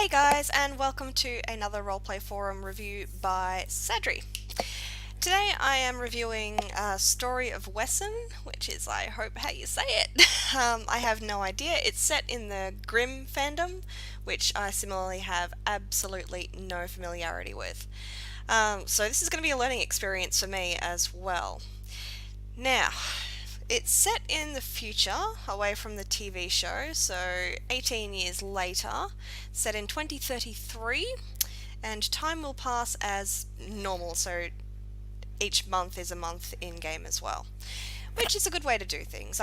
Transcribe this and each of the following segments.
Hey guys, and welcome to another roleplay forum review by Sadri. Today I am reviewing Story of Wesen, which is, I hope, how you say it. I have no idea. It's set in the Grimm fandom, which I similarly have absolutely no familiarity with. So this is going to be a learning experience for me as well. Now, it's set in the future, away from the TV show, so 18 years later, set in 2033, and time will pass as normal, so each month is a month in-game as well, which is a good way to do things.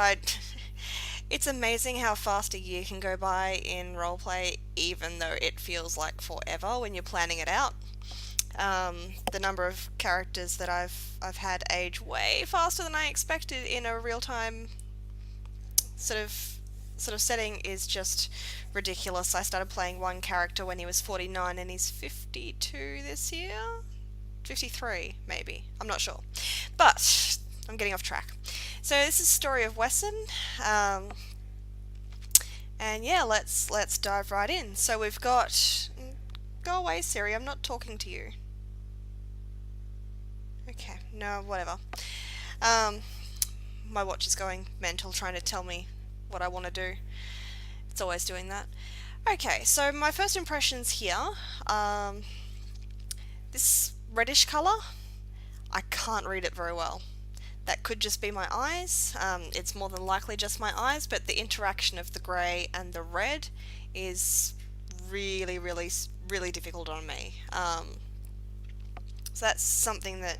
It's amazing how fast a year can go by in roleplay, even though it feels like forever when you're planning it out. The number of characters that I've had age way faster than I expected in a real-time sort of setting is just ridiculous. I started playing one character when he was 49 and he's 52 this year? 53 maybe. I'm not sure. But I'm getting off track. So this is Story of Wesen. And yeah, let's dive right in. So we've got... Go away, Siri, I'm not talking to you. Okay, no, whatever. My watch is going mental trying to tell me what I want to do. It's always doing that. Okay, so my first impressions here. This reddish colour, I can't read it very well. That could just be my eyes. It's more than likely just my eyes, but the interaction of the grey and the red is really, really, really difficult on me. So that's something that...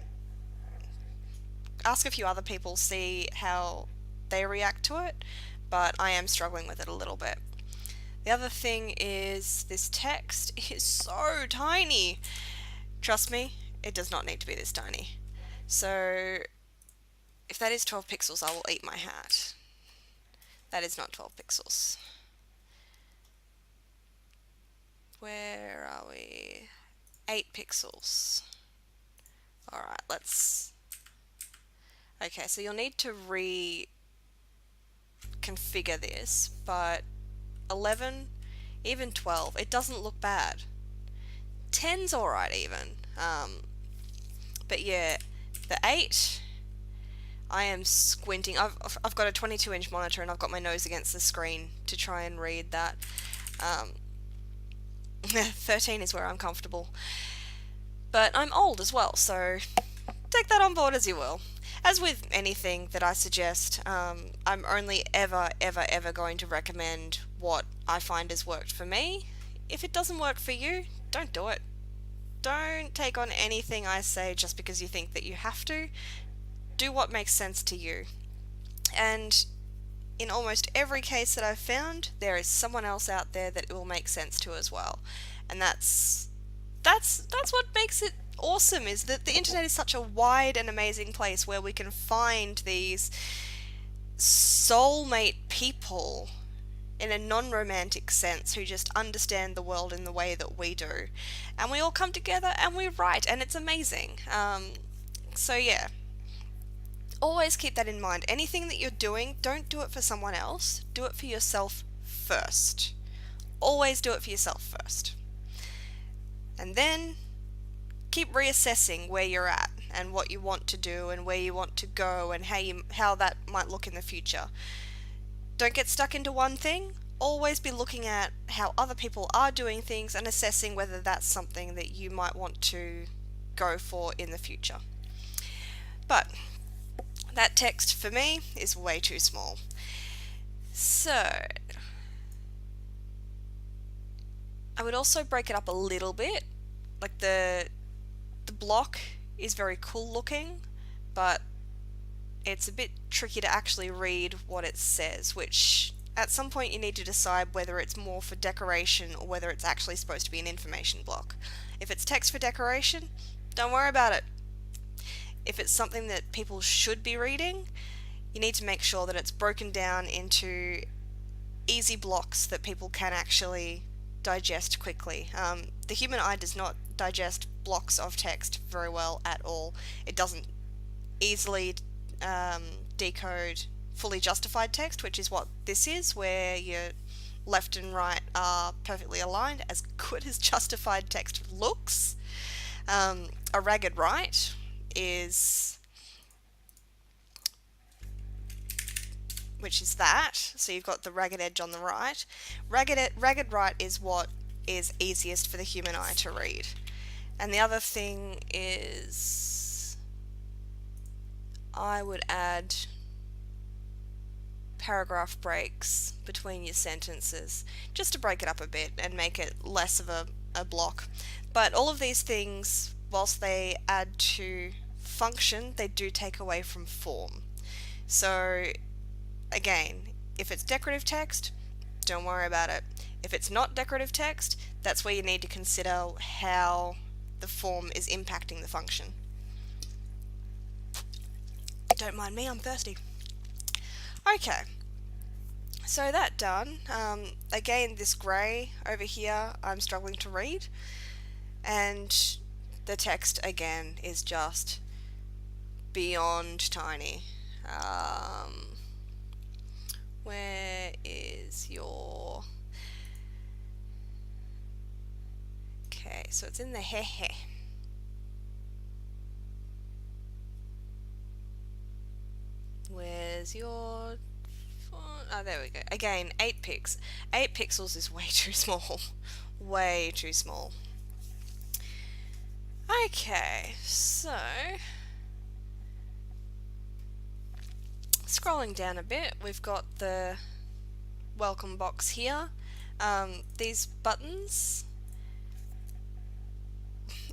Ask a few other people, see how they react to it, but I am struggling with it a little bit. The other thing is this text is so tiny. Trust me, it does not need to be this tiny. So if that is 12 pixels, I will eat my hat. That is not 12 pixels. Where are we? 8 pixels. Alright, let's... Okay, so you'll need to reconfigure this, but 11, even 12, it doesn't look bad. 10's alright even. But yeah, the 8, I am squinting. I've got a 22-inch monitor and I've got my nose against the screen to try and read that. 13 is where I'm comfortable. But I'm old as well, so take that on board as you will. As with anything that I suggest, I'm only ever going to recommend what I find has worked for me. If it doesn't work for you, don't do it. Don't take on anything I say just because you think that you have to. Do what makes sense to you. And in almost every case that I've found, there is someone else out there that it will make sense to as well. And that's what makes it awesome, is that the internet is such a wide and amazing place where we can find these soulmate people in a non-romantic sense who just understand the world in the way that we do, and we all come together and we write, and it's amazing. So yeah, always keep that in mind. Anything that you're doing, don't do it for someone else, do it for yourself first. Always do it for yourself first, and then keep reassessing where you're at and what you want to do and where you want to go and how that might look in the future. Don't get stuck into one thing. Always be looking at how other people are doing things and assessing whether that's something that you might want to go for in the future. But that text for me is way too small. So I would also break it up a little bit. Like the block is very cool looking, but it's a bit tricky to actually read what it says, which at some point you need to decide whether it's more for decoration or whether it's actually supposed to be an information block. If it's text for decoration, don't worry about it. If it's something that people should be reading, you need to make sure that it's broken down into easy blocks that people can actually digest quickly. The human eye does not digest blocks of text very well at all. It doesn't easily decode fully justified text, which is what this is, where you're left and right are perfectly aligned, as good as justified text looks. A ragged right is, which is that, so you've got the ragged edge on the right. Ragged right is what is easiest for the human eye to read. And the other thing is, I would add paragraph breaks between your sentences just to break it up a bit and make it less of a block. But all of these things, whilst they add to function, they do take away from form. So again, if it's decorative text, don't worry about it. If it's not decorative text, that's where you need to consider how the form is impacting the function. Don't mind me, I'm thirsty. Okay, so that done. Again, this grey over here I'm struggling to read, and the text again is just beyond tiny. Where is your... Okay, so it's in the he. Where's your font? Oh, there we go. Again, 8 pixels. 8 pixels is way too small. Way too small. Okay, so scrolling down a bit, we've got the welcome box here. These buttons,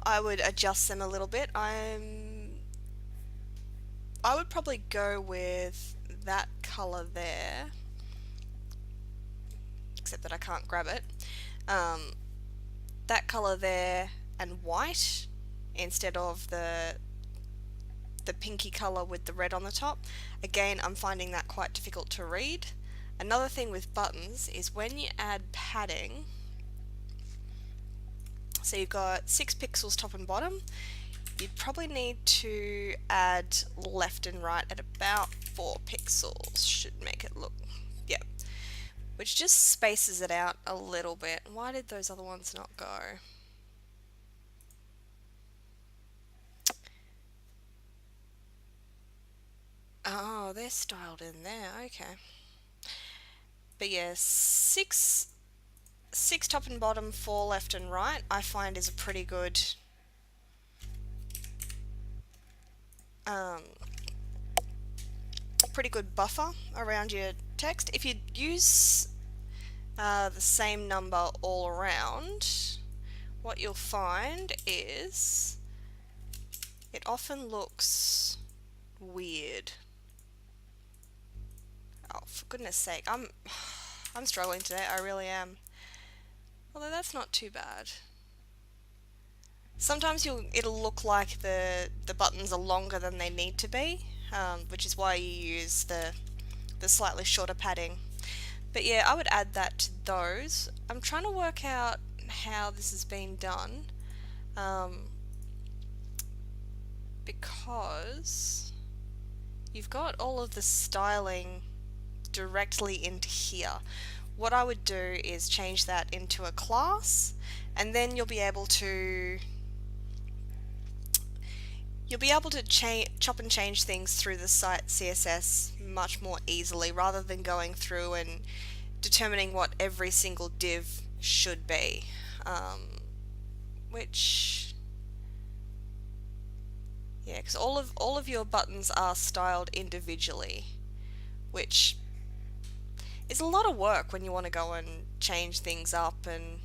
I would adjust them a little bit. I would probably go with that colour there, except that I can't grab it. That colour there and white instead of the pinky colour with the red on the top. Again, I'm finding that quite difficult to read. Another thing with buttons is when you add padding, so you've got 6 pixels top and bottom, you'd probably need to add left and right at about 4 pixels. Should make it look, yep, which just spaces it out a little bit. Why did those other ones not go? Oh, they're styled in there, okay. But yeah, 6 top and bottom, 4 left and right, I find is a pretty good buffer around your text. If you use the same number all around, what you'll find is it often looks weird. Oh, for goodness sake, I'm struggling today, I really am. Although that's not too bad. Sometimes it'll look like the buttons are longer than they need to be, which is why you use the slightly shorter padding. But yeah, I would add that to those. I'm trying to work out how this is being done, because you've got all of the styling directly into here. What I would do is change that into a class, and then you'll be able to chop and change things through the site CSS much more easily, rather than going through and determining what every single div should be, which, yeah, because all of your buttons are styled individually, which is a lot of work when you want to go and change things up and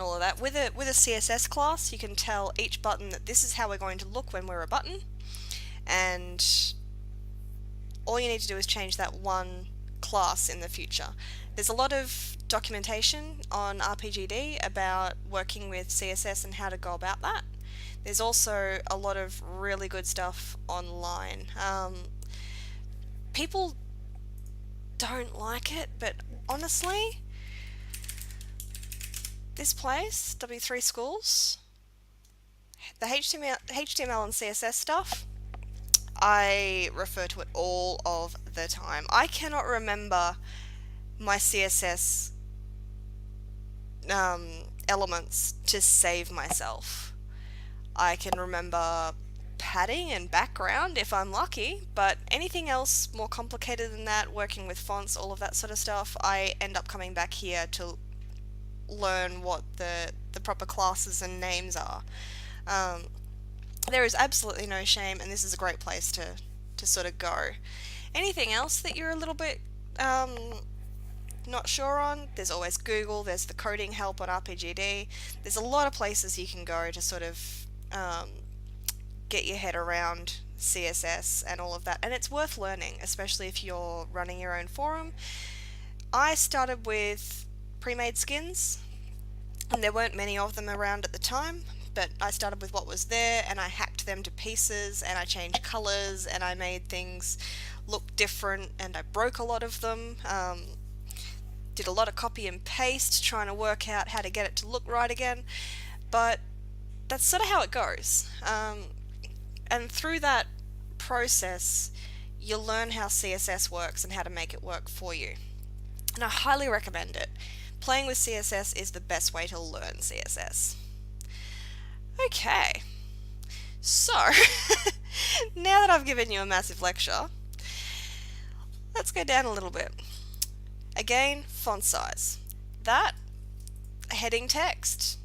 all of that. With a CSS class, you can tell each button that this is how we're going to look when we're a button, and all you need to do is change that one class in the future. There's a lot of documentation on RPGD about working with CSS and how to go about that. There's also a lot of really good stuff online. People don't like it, but honestly, this place, W3 Schools, the HTML and CSS stuff, I refer to it all of the time. I cannot remember my CSS elements to save myself. I can remember padding and background if I'm lucky, but anything else more complicated than that, working with fonts, all of that sort of stuff, I end up coming back here to learn what the proper classes and names are. Um, there is absolutely no shame, and this is a great place to sort of go. Anything else that you're a little bit not sure on? There's always Google, there's the coding help on RPGD. There's a lot of places you can go to sort of get your head around CSS and all of that, and it's worth learning, especially if you're running your own forum. I started with pre-made skins, and there weren't many of them around at the time, but I started with what was there, and I hacked them to pieces, and I changed colors, and I made things look different, and I broke a lot of them. Did a lot of copy and paste, trying to work out how to get it to look right again, but that's sort of how it goes. And through that process, you'll learn how CSS works and how to make it work for you. And I highly recommend it. Playing with CSS is the best way to learn CSS. Okay, so now that I've given you a massive lecture, let's go down a little bit. Again, font size. That heading text.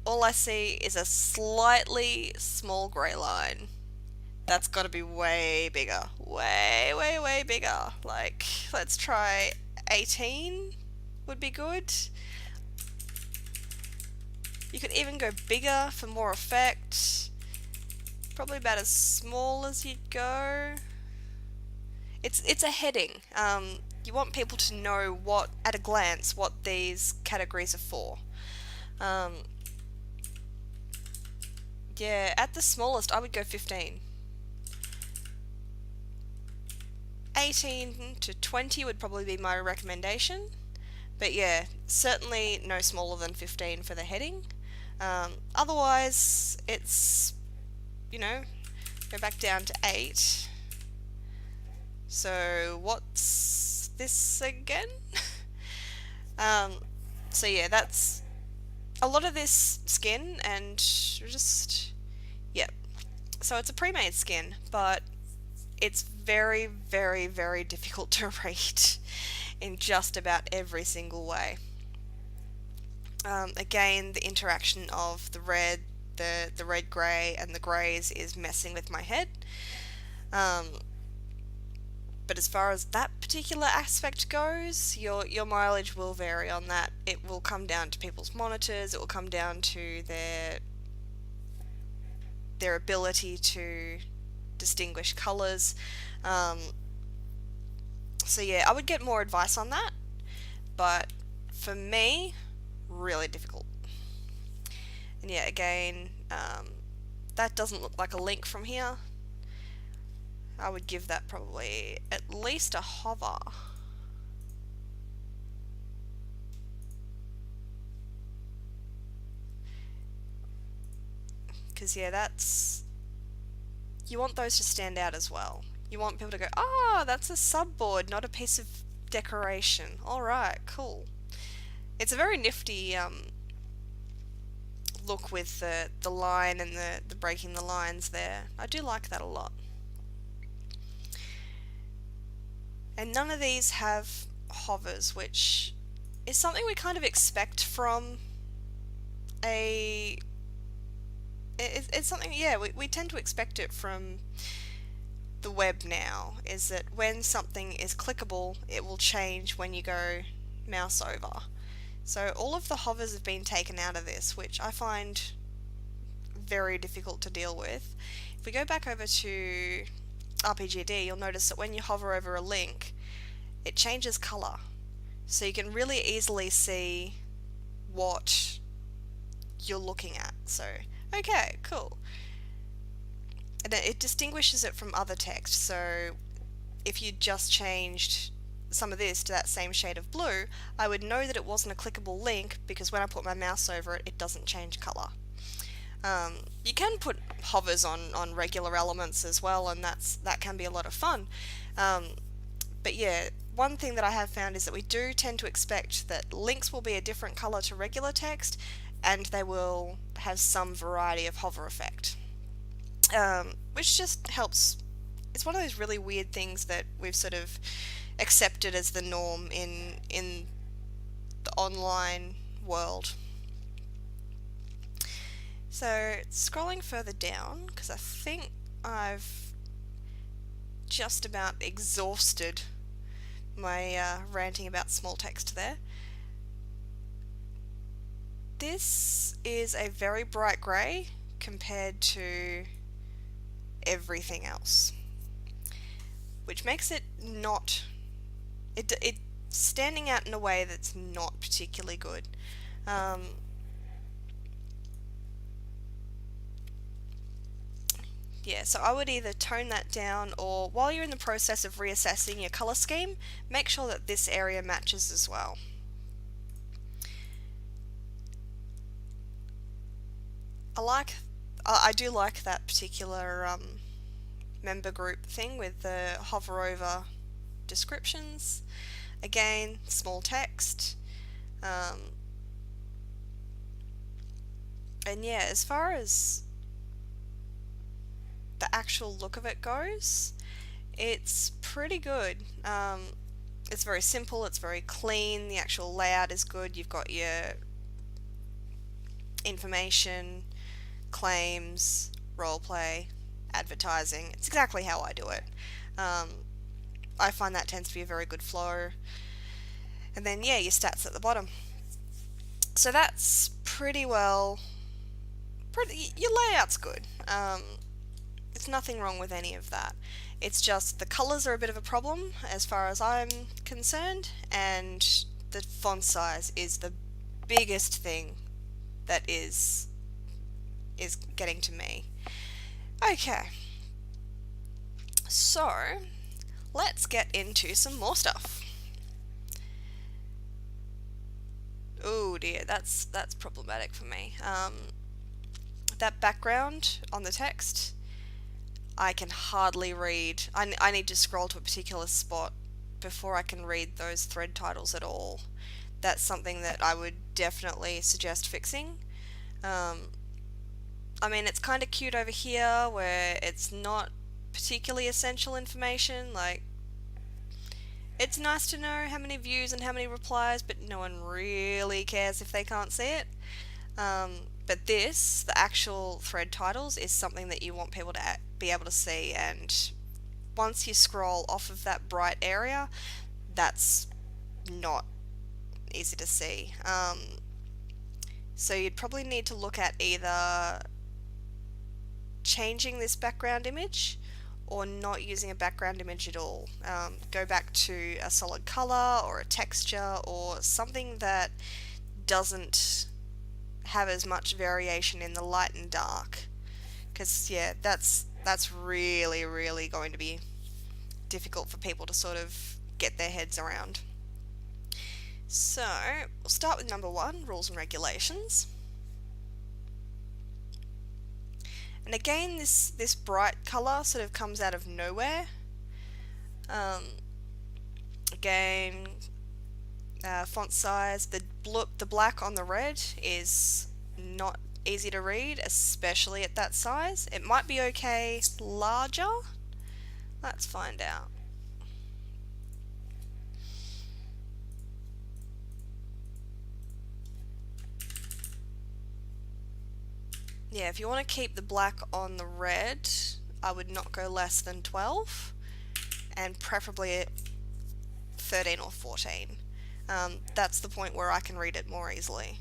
All I see is a slightly small grey line. That's got to be way bigger. Way bigger. Like, let's try 18 would be good. You could even go bigger for more effect. Probably about as small as you'd go. It's a heading. You want people to know what, at a glance, what these categories are for. Yeah, at the smallest, I would go 15. 18 to 20 would probably be my recommendation. But yeah, certainly no smaller than 15 for the heading. Otherwise, it's, go back down to 8. So what's this again? So yeah, that's a lot of this skin, and just, yeah. So it's a pre-made skin, but it's very, very difficult to read in just about every single way. Again, the interaction of the red, the red-grey, and the greys is messing with my head. But as far as that particular aspect goes, your mileage will vary on that. It will come down to people's monitors, it will come down to their ability to distinguish colours. So yeah, I would get more advice on that, but for me, really difficult. And yeah, again, that doesn't look like a link from here. I would give that probably at least a hover. Because yeah, you want those to stand out as well. You want people to go, oh, that's a subboard, not a piece of decoration. Alright, cool. It's a very nifty look with the line and the breaking the lines there. I do like that a lot. And none of these have hovers, which is something we kind of expect from it's something, yeah, we tend to expect it from the web now, is that when something is clickable, it will change when you go mouse over. So all of the hovers have been taken out of this, which I find very difficult to deal with. If we go back over to RPGD, you'll notice that when you hover over a link, it changes colour. So you can really easily see what you're looking at. So, okay, cool. And it distinguishes it from other text. So if you just changed some of this to that same shade of blue, I would know that it wasn't a clickable link because when I put my mouse over it, it doesn't change colour. You can put hovers on regular elements as well, and that can be a lot of fun. But yeah, one thing that I have found is that we do tend to expect that links will be a different color to regular text, and they will have some variety of hover effect, which just helps. It's one of those really weird things that we've sort of accepted as the norm in the online world. So scrolling further down, because I think I've just about exhausted my ranting about small text there. This is a very bright grey compared to everything else, which makes it not it standing out in a way that's not particularly good. Yeah, so I would either tone that down, or while you're in the process of reassessing your colour scheme, make sure that this area matches as well. I do like that particular member group thing with the hover over descriptions. Again, small text. And yeah, as far as the actual look of it goes, it's pretty good. It's very simple, it's very clean, the actual layout is good. You've got your information, claims, roleplay, advertising. It's exactly how I do it. I find that tends to be a very good flow. And then yeah, your stats at the bottom. So that's pretty well. Your layout's good. There's nothing wrong with any of that. It's just the colours are a bit of a problem as far as I'm concerned, and the font size is the biggest thing that is getting to me. Okay, so let's get into some more stuff. Oh dear, that's problematic for me. That background on the text, I can hardly read. I need to scroll to a particular spot before I can read those thread titles at all. That's something that I would definitely suggest fixing. I mean, it's kind of cute over here where it's not particularly essential information. Like, it's nice to know how many views and how many replies, but no one really cares if they can't see it. But this, the actual thread titles, is something that you want people to be able to see, and once you scroll off of that bright area, that's not easy to see. So you'd probably need to look at either changing this background image or not using a background image at all. Go back to a solid color or a texture or something that doesn't have as much variation in the light and dark, because yeah, that's really going to be difficult for people to sort of get their heads around. So we'll start with number 1, rules and regulations. And again, this bright color sort of comes out of nowhere. Again, font size, the black on the red is not easy to read, especially at that size. It might be okay larger. Let's find out. Yeah, if you want to keep the black on the red, I would not go less than 12, and preferably 13 or 14. That's the point where I can read it more easily.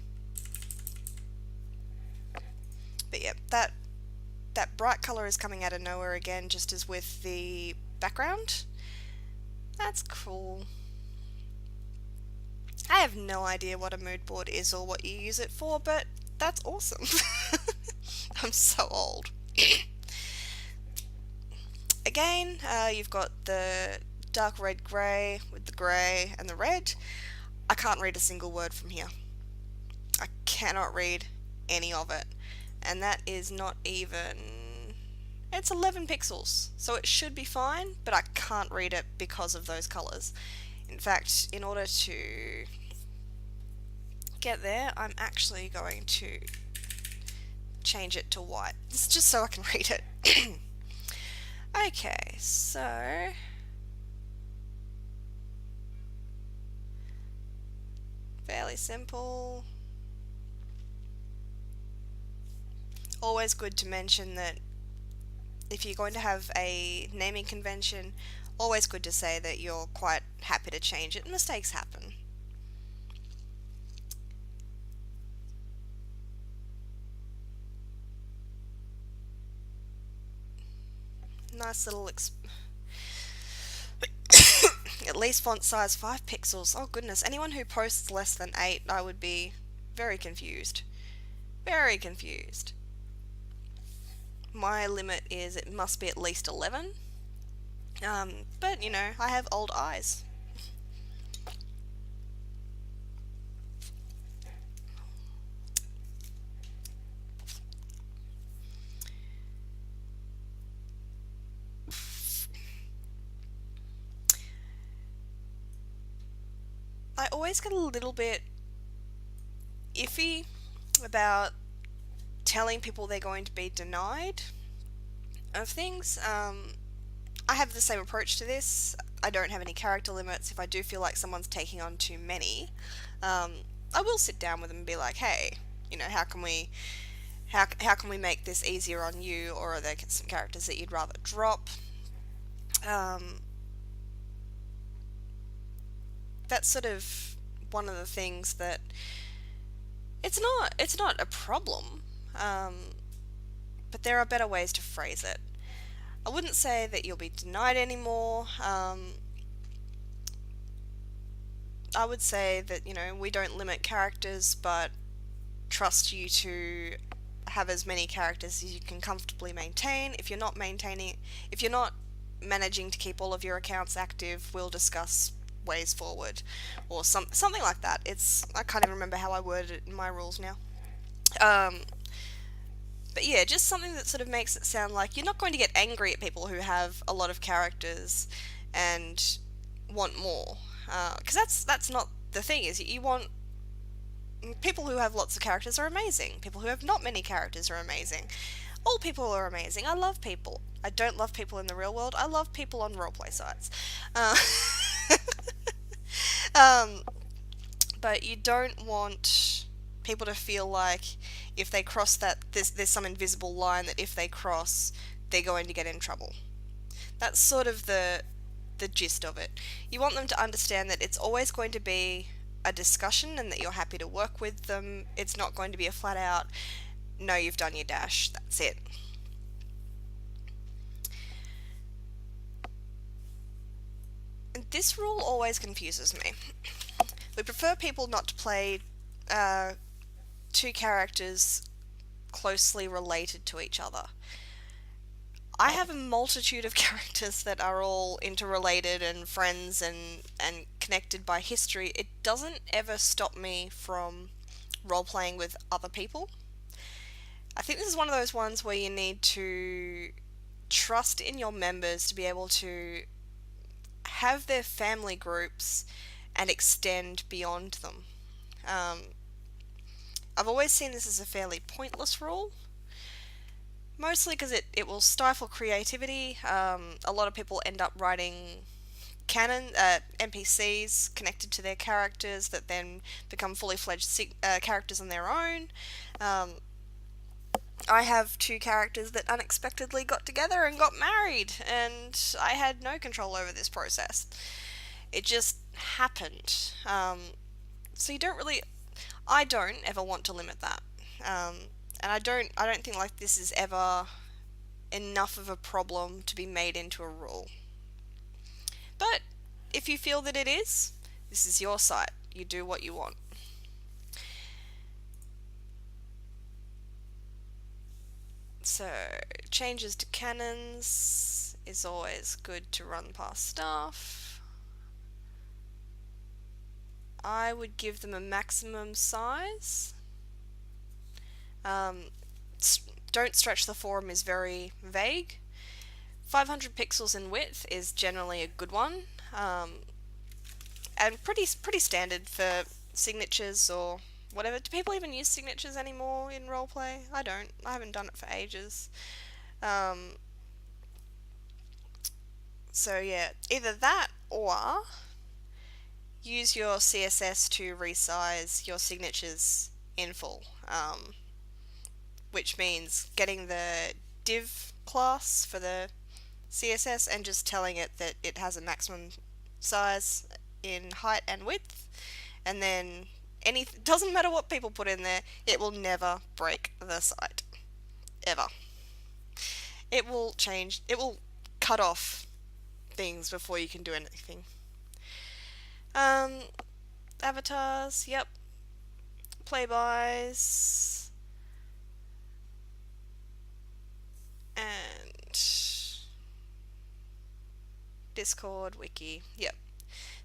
But yeah, that bright colour is coming out of nowhere again, just as with the background. That's cool. I have no idea what a mood board is or what you use it for, but that's awesome. I'm so old. Again, you've got the dark red grey with the grey and the red. I can't read a single word from here. I cannot read any of it. And that is not even... It's 11 pixels, so it should be fine, but I can't read it because of those colours. In fact, in order to get there, I'm actually going to change it to white. It's just so I can read it. Okay, so fairly simple. Always good to mention that if you're going to have a naming convention, always good to say that you're quite happy to change it. Mistakes happen. Nice little at least font size 5 pixels. Oh goodness, anyone who posts less than 8, I would be very confused. Very confused. My limit is it must be at least 11. But you know, I have old eyes. I always get a little bit iffy about telling people they're going to be denied of things. I have the same approach to this. I don't have any character limits. If I do feel like someone's taking on too many, I will sit down with them and be like, hey, you know, how can we make this easier on you, or are there some characters that you'd rather drop? That's sort of one of the things that it's not a problem, but there are better ways to phrase it. I wouldn't say that you'll be denied anymore. I would say that, you know, we don't limit characters, but trust you to have as many characters as you can comfortably maintain. If you're not managing to keep all of your accounts active, we'll discuss ways forward, or something like that. I can't even remember how I worded it in my rules now. But yeah, just something that sort of makes it sound like you're not going to get angry at people who have a lot of characters and want more. Because that's not the thing. Is you want people who have lots of characters are amazing. People who have not many characters are amazing. All people are amazing. I love people. I don't love people in the real world. I love people on roleplay sites. Um, but you don't want people to feel like if they cross that, there's some invisible line that if they cross, they're going to get in trouble. That's sort of the gist of it. You want them to understand that it's always going to be a discussion and that you're happy to work with them. It's not going to be a flat out, no, you've done your dash, that's it. And this rule always confuses me. We prefer people not to play two characters closely related to each other. I have a multitude of characters that are all interrelated and friends and connected by history. It doesn't ever stop me from role-playing with other people. I think this is one of those ones where you need to trust in your members to be able to have their family groups and extend beyond them. I've always seen this as a fairly pointless rule, mostly because it will stifle creativity. A lot of people end up writing NPCs connected to their characters that then become fully fledged characters on their own. I have two characters that unexpectedly got together and got married, and I had no control over this process. It just happened. So you don't really... I don't ever want to limit that. And I don't think like this is ever enough of a problem to be made into a rule. But if you feel that it is, this is your site. You do what you want. So, changes to cannons is always good to run past staff. I would give them a maximum size. Don't stretch the forum is very vague. 500 pixels in width is generally a good one. and pretty standard for signatures or whatever. Do people even use signatures anymore in roleplay? I don't. I haven't done it for ages. Um, so yeah, either that or use your CSS to resize your signatures in full, which means getting the div class for the CSS and just telling it that it has a maximum size in height and width, and then doesn't matter what people put in there, it will never break the site ever. It will change. It will cut off things before you can do anything. Um, Avatars, yep. Playbys, and Discord, Wiki, yep.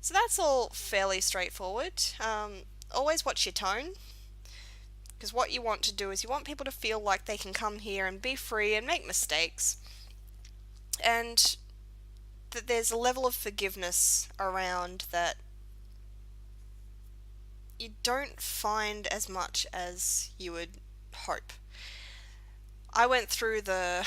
So that's all fairly straightforward. Always watch your tone, because what you want to do is you want people to feel like they can come here and be free and make mistakes, and that there's a level of forgiveness around that you don't find as much as you would hope. I went through the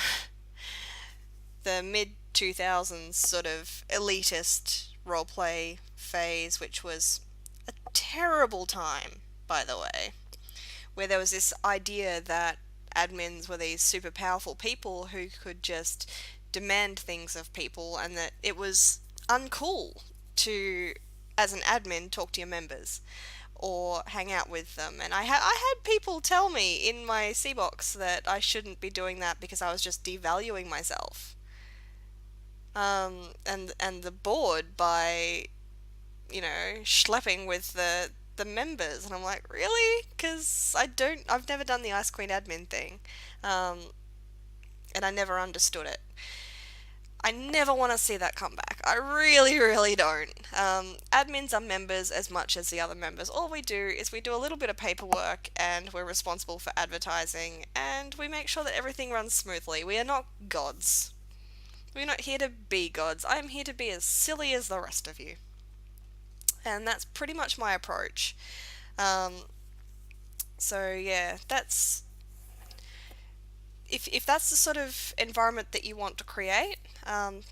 mid 2000s sort of elitist roleplay phase, which was a terrible time, by the way, where there was this idea that admins were these super powerful people who could just demand things of people, and that it was uncool to, as an admin, talk to your members or hang out with them. And I had people tell me in my C-box that I shouldn't be doing that because I was just devaluing myself. And the board by, schlepping with the members, and I'm like, really? Because I've never done the Ice Queen admin thing, and I never understood it. I never want to see that come back. I really, really don't. Admins are members as much as the other members. All we do is we do a little bit of paperwork, and we're responsible for advertising, and we make sure that everything runs smoothly. We are not gods. We're not here to be gods. I'm here to be as silly as the rest of you. And that's pretty much my approach. So yeah, that's... If that's the sort of environment that you want to create,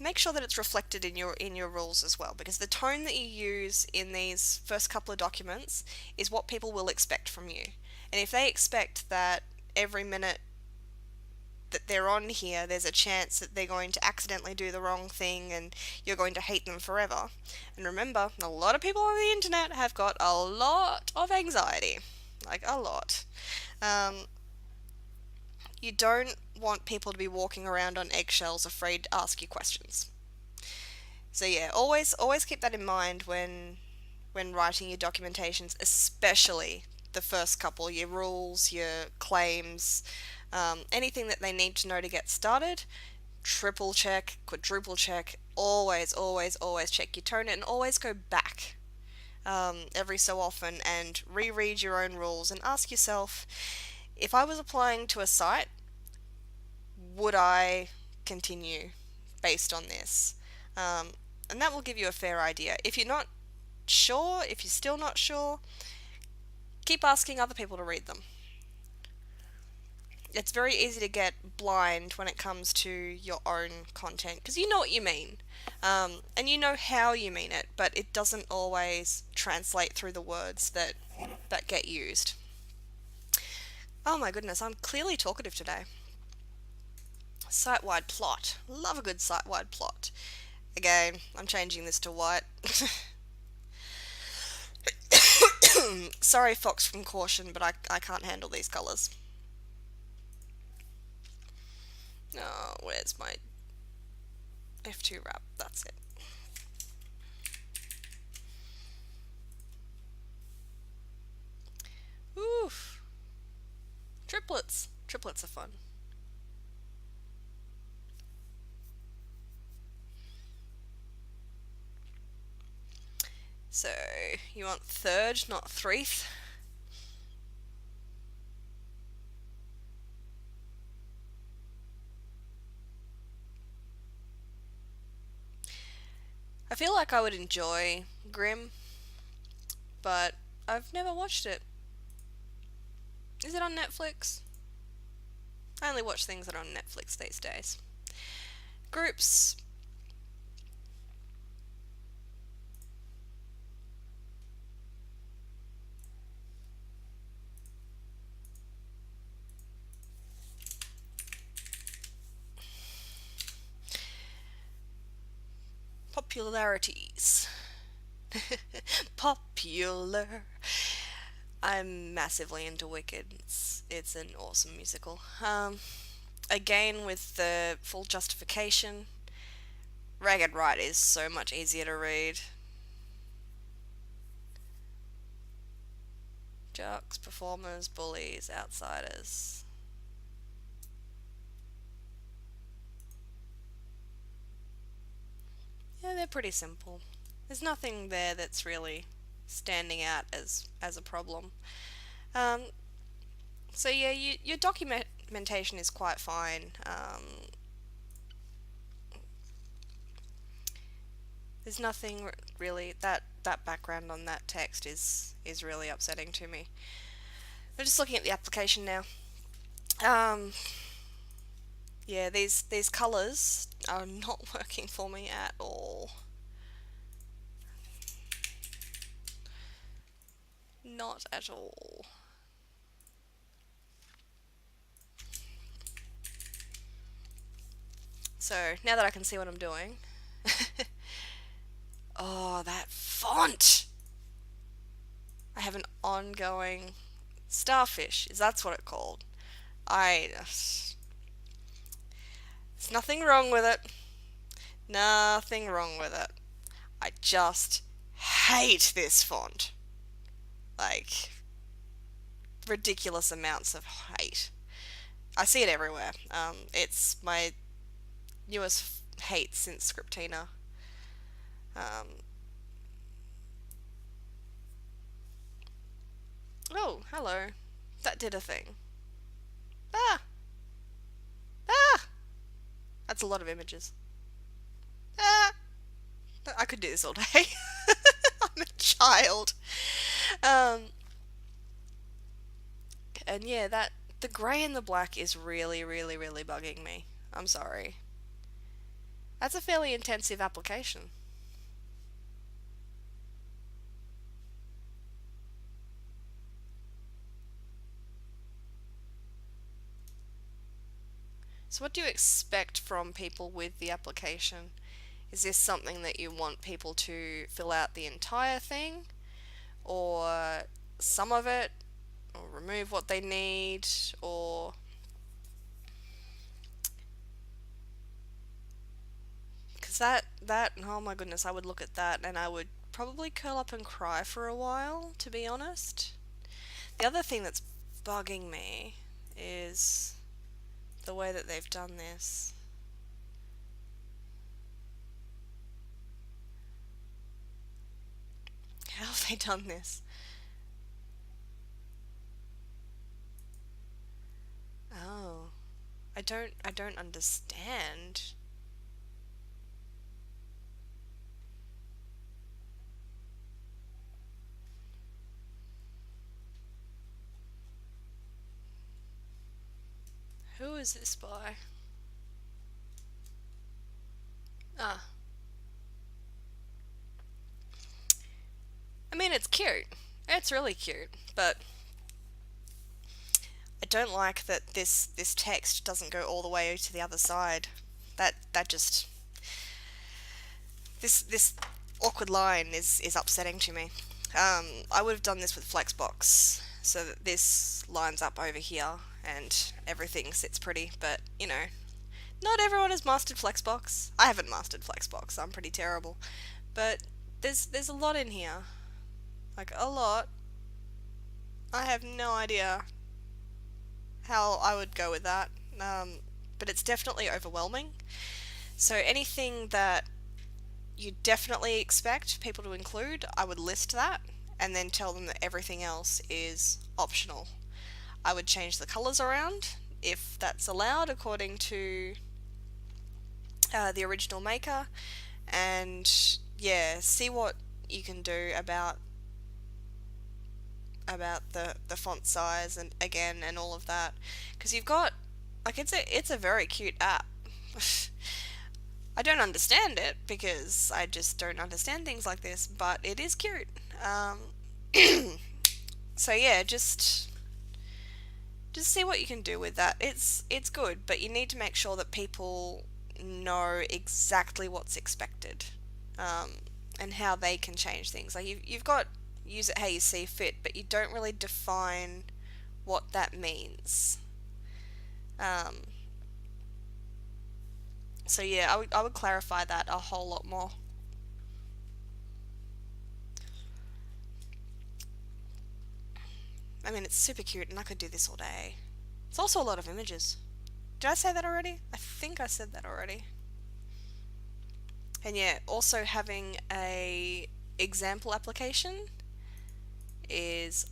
make sure that it's reflected in your rules as well, because the tone that you use in these first couple of documents is what people will expect from you. And if they expect that every minute that they're on here, there's a chance that they're going to accidentally do the wrong thing and you're going to hate them forever. And remember, a lot of people on the internet have got a lot of anxiety. Like, a lot. You don't want people to be walking around on eggshells afraid to ask you questions. So yeah, always keep that in mind when writing your documentations, especially the first couple, your rules, your claims, anything that they need to know to get started. Triple check, quadruple check, always check your tone, and always go back every so often and reread your own rules and ask yourself, if I was applying to a site, would I continue based on this? And that will give you a fair idea. If you're not sure, if you're still not sure, keep asking other people to read them. It's very easy to get blind when it comes to your own content, because you know what you mean, and you know how you mean it, but it doesn't always translate through the words that get used. Oh my goodness, I'm clearly talkative today. Site-wide plot. Love a good site-wide plot. Again, I'm changing this to white. Sorry, Fox from Caution, but I can't handle these colours. Oh, where's my F2 wrap? That's it. Oof. Triplets. Triplets are fun. So, you want third, not threeth. I feel like I would enjoy Grimm, but I've never watched it. Is it on Netflix? I only watch things that are on Netflix these days. Groups. Popularities. Popular. I'm massively into Wicked. It's an awesome musical. Again, with the full justification, Ragged Right is so much easier to read. Jocks, performers, bullies, outsiders. Yeah, they're pretty simple. There's nothing there that's really standing out as a problem. Um, so yeah, your documentation is quite fine. There's nothing really that background on that text is really upsetting to me. I'm just looking at the application now. Um, yeah, these colours are not working for me at all. Not at all. So now that I can see what I'm doing, oh, that font! I have an ongoing starfish. Is that's what it's called? There's nothing wrong with it. Nothing wrong with it. I just hate this font. Like, ridiculous amounts of hate. I see it everywhere. It's my newest hate since Scriptina. Um, oh, hello. That did a thing. Ah! Ah! That's a lot of images. Ah! I could do this all day. I'm a child. Um, and yeah, the grey and the black is really, really, really bugging me. I'm sorry. That's a fairly intensive application. So what do you expect from people with the application? Is this something that you want people to fill out the entire thing? Or some of it? Or remove what they need? Or... Because oh my goodness, I would look at that and I would probably curl up and cry for a while, to be honest. The other thing that's bugging me is the way that they've done this. How have they done this? Oh, I don't understand. Who is this by? Ah, I mean it's cute. It's really cute, but I don't like that this text doesn't go all the way to the other side. That just this awkward line is upsetting to me. I would have done this with Flexbox so that this lines up over here and everything sits pretty, but you know, not everyone has mastered Flexbox. I haven't mastered Flexbox. I'm pretty terrible. But there's a lot in here. Like a lot. I have no idea how I would go with that. But it's definitely overwhelming. So anything that you definitely expect people to include, I would list that and then tell them that everything else is optional. I would change the colours around if that's allowed according to the original maker, and yeah, see what you can do about the font size and again and all of that, because you've got like it's a very cute app. I don't understand it because I just don't understand things like this, but it is cute. Um, so yeah, just see what you can do with that. It's good, but you need to make sure that people know exactly what's expected, um, and how they can change things. Like you've got use it how you see fit, but you don't really define what that means. Um, so yeah, I would clarify that a whole lot more. I mean, it's super cute, and I could do this all day. It's also a lot of images. Did I say that already? I think I said that already. And yeah, also having a example application is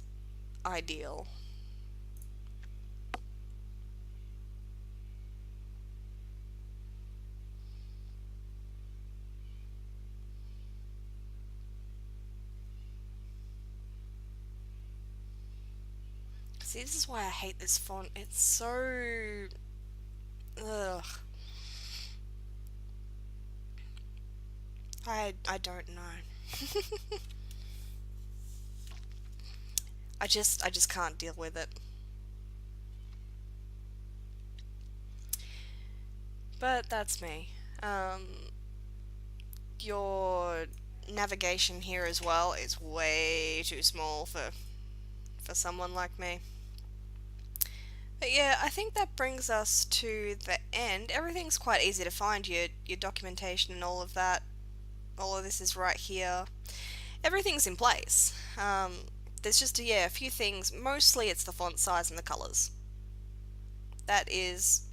ideal. See, this is why I hate this font. It's so... Ugh. I don't know. I just can't deal with it. But that's me. Your navigation here as well is way too small for someone like me. But yeah, I think that brings us to the end. Everything's quite easy to find. Your documentation and all of that. All of this is right here. Everything's in place. There's just a few things. Mostly it's the font size and the colors. That is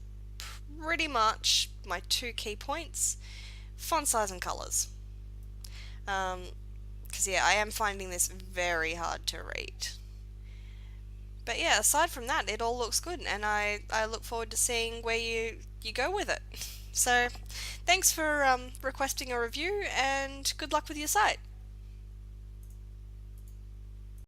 pretty much my two key points: font size and colors. Because yeah, I am finding this very hard to read. But yeah, aside from that, it all looks good, and I look forward to seeing where you go with it. So, thanks for requesting a review, and good luck with your site.